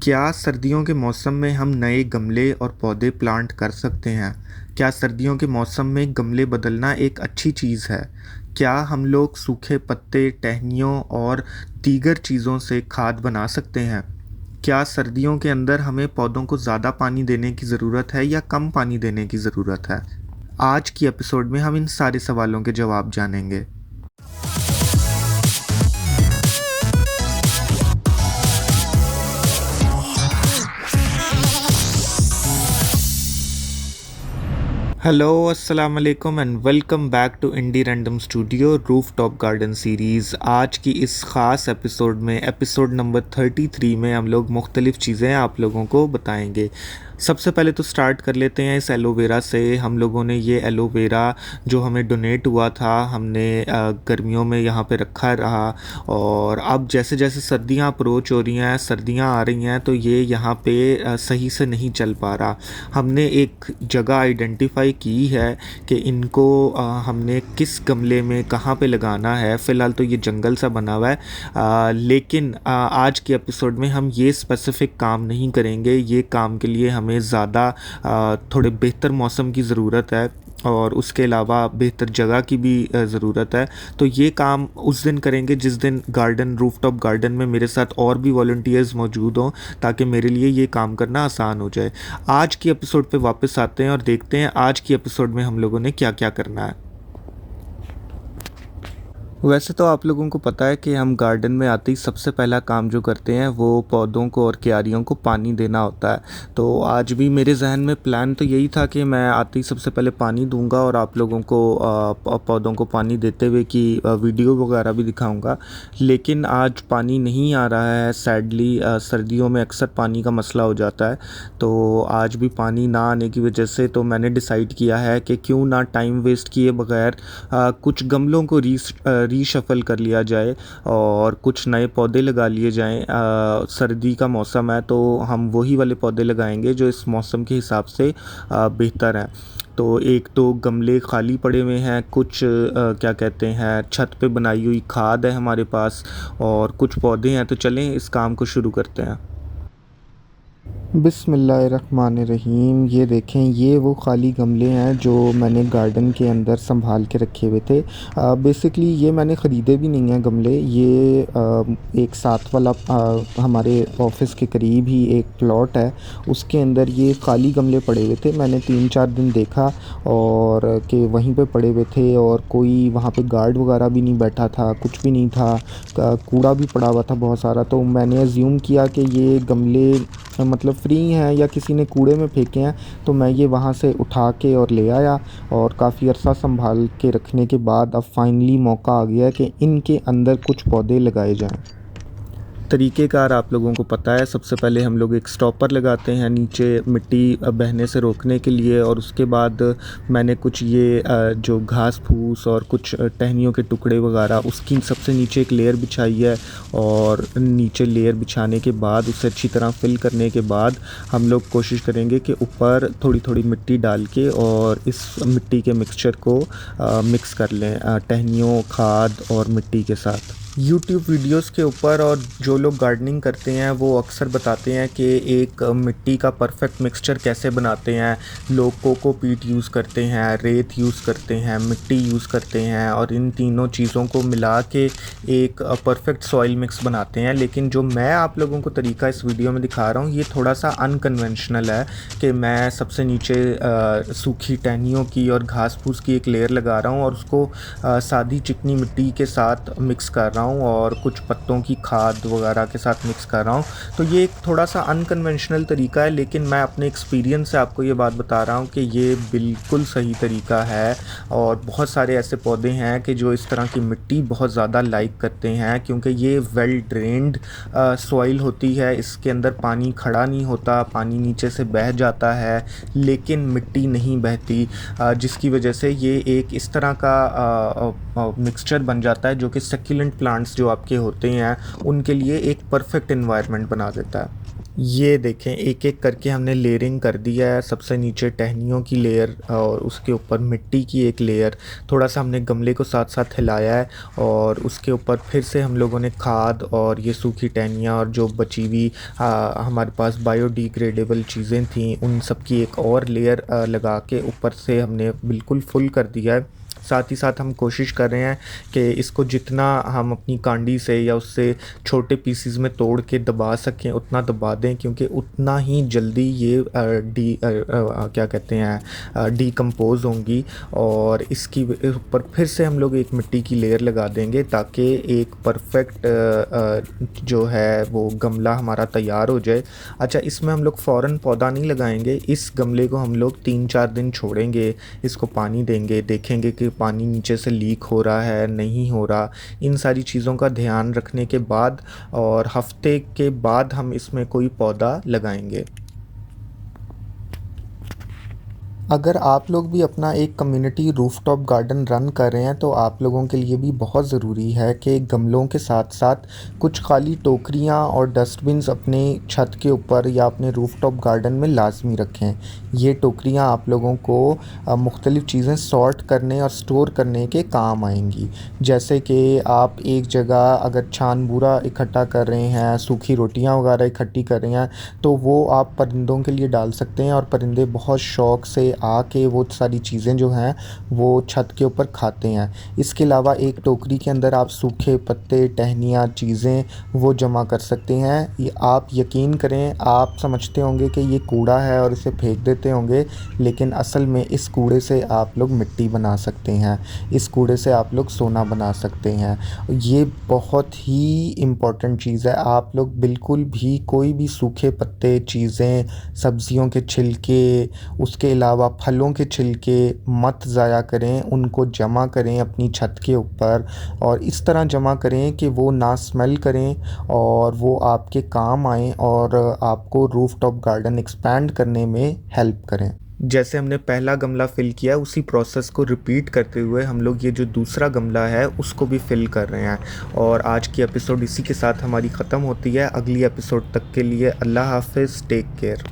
क्या सर्दियों के मौसम में हम नए गमले और पौधे प्लांट कर सकते हैं? क्या सर्दियों के मौसम में गमले बदलना एक अच्छी चीज़ है? क्या हम लोग सूखे पत्ते, टहनियों और दीगर चीज़ों से खाद बना सकते हैं? क्या सर्दियों के अंदर हमें पौधों को ज़्यादा पानी देने की ज़रूरत है या कम पानी देने की ज़रूरत है? आज की एपिसोड में हम इन सारे सवालों के जवाब जानेंगे। हेलो, अस्सलाम वालेकुम and welcome back to indie random studio rooftop garden series. आज की इस ख़ास एपिसोड में एपिसोड नंबर 33 में हम लोग मुख्तलिफ़ चीज़ें आप लोगों को बताएंगे। सबसे पहले तो स्टार्ट कर लेते हैं इस एलोवेरा से। हम लोगों ने ये एलोवेरा जो हमें डोनेट हुआ था, हमने गर्मियों में यहाँ पे रखा रहा, और अब जैसे जैसे सर्दियाँ अप्रोच हो रही हैं, सर्दियाँ आ रही हैं, तो ये यहाँ पे सही से नहीं चल पा रहा। हमने एक जगह आइडेंटिफाई की है कि इनको हमने किस गमले में कहाँ पे लगाना है। फ़िलहाल तो ये जंगल सा बना हुआ है, लेकिन आज के एपिसोड में हम ये स्पेसिफ़िक काम नहीं करेंगे। ये काम के लिए हमें ज़्यादा थोड़े बेहतर मौसम की ज़रूरत है और उसके अलावा बेहतर जगह की भी ज़रूरत है। तो ये काम उस दिन करेंगे जिस दिन रूफटॉप गार्डन में मेरे साथ और भी वॉलंटियर्स मौजूद हों, ताकि मेरे लिए ये काम करना आसान हो जाए। आज की एपिसोड पे वापस आते हैं और देखते हैं आज की एपिसोड में हम लोगों ने क्या क्या करना है। वैसे तो आप लोगों को पता है कि हम गार्डन में आते ही सबसे पहला काम जो करते हैं वो पौधों को और क्यारियों को पानी देना होता है। तो आज भी मेरे जहन में प्लान तो यही था कि मैं आते ही सबसे पहले पानी दूंगा और आप लोगों को पौधों को पानी देते हुए की वीडियो वगैरह भी दिखाऊंगा। लेकिन आज पानी नहीं आ रहा है सैडली। सर्दियों में अक्सर पानी का मसला हो जाता है, तो आज भी पानी ना आने की वजह से तो मैंने डिसाइड किया है कि क्यों ना टाइम वेस्ट किए बगैर कुछ गमलों को रीशफ़ल कर लिया जाए और कुछ नए पौधे लगा लिए जाएं। सर्दी का मौसम है तो हम वही वाले पौधे लगाएंगे जो इस मौसम के हिसाब से बेहतर हैं। तो एक तो गमले खाली पड़े हुए हैं, कुछ क्या कहते हैं, छत पे बनाई हुई खाद है हमारे पास, और कुछ पौधे हैं। तो चलें इस काम को शुरू करते हैं। बिस्मिल्लाहिर्रहमानिर्रहीम। ये देखें, ये वो खाली गमले हैं जो मैंने गार्डन के अंदर संभाल के रखे हुए थे। बेसिकली ये मैंने ख़रीदे भी नहीं हैं गमले। ये एक साथ वाला हमारे ऑफिस के करीब ही एक प्लॉट है, उसके अंदर ये खाली गमले पड़े हुए थे। मैंने 3-4 दिन देखा और कि वहीं पे पड़े हुए थे और कोई वहाँ पे गार्ड वगैरह भी नहीं बैठा था, कुछ भी नहीं था, कूड़ा भी पड़ा हुआ था बहुत सारा। तो मैंने अज्यूम किया कि ये गमले मतलब फ्री हैं या किसी ने कूड़े में फेंके हैं। तो मैं ये वहाँ से उठा के और ले आया और काफ़ी अरसा संभाल के रखने के बाद अब फाइनली मौका आ गया कि इनके अंदर कुछ पौधे लगाए जाएं। तरीक़ेकार आप लोगों को पता है। सबसे पहले हम लोग एक स्टॉपर लगाते हैं नीचे मिट्टी बहने से रोकने के लिए, और उसके बाद मैंने कुछ ये जो घास फूस और कुछ टहनियों के टुकड़े वगैरह उसकी सबसे नीचे एक लेयर बिछाई है, और नीचे लेयर बिछाने के बाद उसे अच्छी तरह फिल करने के बाद हम लोग कोशिश करेंगे कि ऊपर थोड़ी थोड़ी मिट्टी डाल के और इस मिट्टी के मिक्सचर को मिक्स कर लें टहनियों, खाद और मिट्टी के साथ। यूट्यूब वीडियोस के ऊपर और जो लोग गार्डनिंग करते हैं वो अक्सर बताते हैं कि एक मिट्टी का परफेक्ट मिक्सचर कैसे बनाते हैं। लोग कोकोपीट यूज़ करते हैं, रेत यूज़ करते हैं, मिट्टी यूज़ करते हैं, और इन तीनों चीज़ों को मिला के एक परफेक्ट सॉइल मिक्स बनाते हैं। लेकिन जो मैं आप लोगों को तरीका इस वीडियो में दिखा रहा हूँ ये थोड़ा सा अनकन्वेंशनल है कि मैं सबसे नीचे सूखी टहनियों की और घास फूस की एक लेयर लगा रहा हूँ और उसको सादी चिकनी मिट्टी के साथ मिक्स कर रहा हूँ और कुछ पत्तों की खाद वगैरह के साथ मिक्स कर रहा हूँ। तो ये एक थोड़ा सा अनकन्वेंशनल तरीका है, लेकिन मैं अपने एक्सपीरियंस से आपको ये बात बता रहा हूँ कि ये बिल्कुल सही तरीका है। और बहुत सारे ऐसे पौधे हैं कि जो इस तरह की मिट्टी बहुत ज़्यादा लाइक करते हैं, क्योंकि ये वेल ड्रेन्ड सॉइल होती है। इसके अंदर पानी खड़ा नहीं होता, पानी नीचे से बह जाता है लेकिन मिट्टी नहीं बहती, जिसकी वजह से ये एक इस तरह का मिक्सचर बन जाता है जो कि सक्यूलेंट प्लांट्स जो आपके होते हैं उनके लिए एक परफेक्ट एनवायरनमेंट बना देता है। ये देखें एक एक करके हमने लेयरिंग कर दिया है। सबसे नीचे टहनियों की लेयर और उसके ऊपर मिट्टी की एक लेयर, थोड़ा सा हमने गमले को साथ साथ हिलाया है और उसके ऊपर फिर से हम लोगों ने खाद और ये सूखी टहनियाँ और जो बची हुई हमारे पास बायोडिग्रेडेबल चीज़ें थी उन सब की एक और लेयर लगा के ऊपर से हमने बिल्कुल फुल कर दिया है। साथ ही साथ हम कोशिश कर रहे हैं कि इसको जितना हम अपनी कांडी से या उससे छोटे पीसीज में तोड़ के दबा सकें उतना दबा दें, क्योंकि उतना ही जल्दी ये क्या कहते हैं डीकम्पोज़ होंगी। और इसकी ऊपर फिर से हम लोग एक मिट्टी की लेयर लगा देंगे ताकि एक परफेक्ट जो है वो गमला हमारा तैयार हो जाए। अच्छा, इसमें हम लोग फ़ौरन पौधा नहीं लगाएंगे, इस गमले को हम लोग 3-4 दिन छोड़ेंगे, इसको पानी देंगे, देखेंगे कि पानी नीचे से लीक हो रहा है नहीं हो रहा। इन सारी चीज़ों का ध्यान रखने के बाद और हफ्ते के बाद हम इसमें कोई पौधा लगाएंगे। अगर आप लोग भी अपना एक कम्युनिटी रूफ़टॉप गार्डन रन कर रहे हैं तो आप लोगों के लिए भी बहुत ज़रूरी है कि गमलों के साथ साथ कुछ खाली टोकरियां और डस्टबिन्स अपने छत के ऊपर या अपने रूफ़टॉप गार्डन में लाजमी रखें। ये टोकरियां आप लोगों को मुख्तलिफ़ चीज़ें सॉर्ट करने और स्टोर करने के काम आएंगी। जैसे कि आप एक जगह अगर छान बूरा इकट्ठा कर रहे हैं, सूखी रोटियां वगैरह इकट्ठी कर रहे हैं, तो वो आप परिंदों के लिए डाल सकते हैं और परिंदे बहुत शौक़ से आके वो सारी चीज़ें जो हैं वो छत के ऊपर खाते हैं। इसके अलावा एक टोकरी के अंदर आप सूखे पत्ते, टहनियाँ, चीज़ें वो जमा कर सकते हैं। ये आप यकीन करें, आप समझते होंगे कि ये कूड़ा है और इसे फेंक देते होंगे, लेकिन असल में इस कूड़े से आप लोग मिट्टी बना सकते हैं, इस कूड़े से आप लोग सोना बना सकते हैं। ये बहुत ही इम्पोर्टेंट चीज़ है। आप लोग बिल्कुल भी कोई भी सूखे पत्ते, चीज़ें, सब्ज़ियों के छिलके, उसके अलावा फलों के छिलके मत ज़ाया करें, उनको जमा करें अपनी छत के ऊपर और इस तरह जमा करें कि वो ना स्मेल करें और वो आपके काम आएँ और आपको रूफ़टॉप गार्डन एक्सपैंड करने में हेल्प करें। जैसे हमने पहला गमला फ़िल किया उसी प्रोसेस को रिपीट करते हुए हम लोग ये जो दूसरा गमला है उसको भी फ़िल कर रहे हैं। और आज की एपिसोड इसी के साथ हमारी ख़त्म होती है। अगली एपिसोड तक के लिए अल्लाह हाफ़िज़, टेक केयर।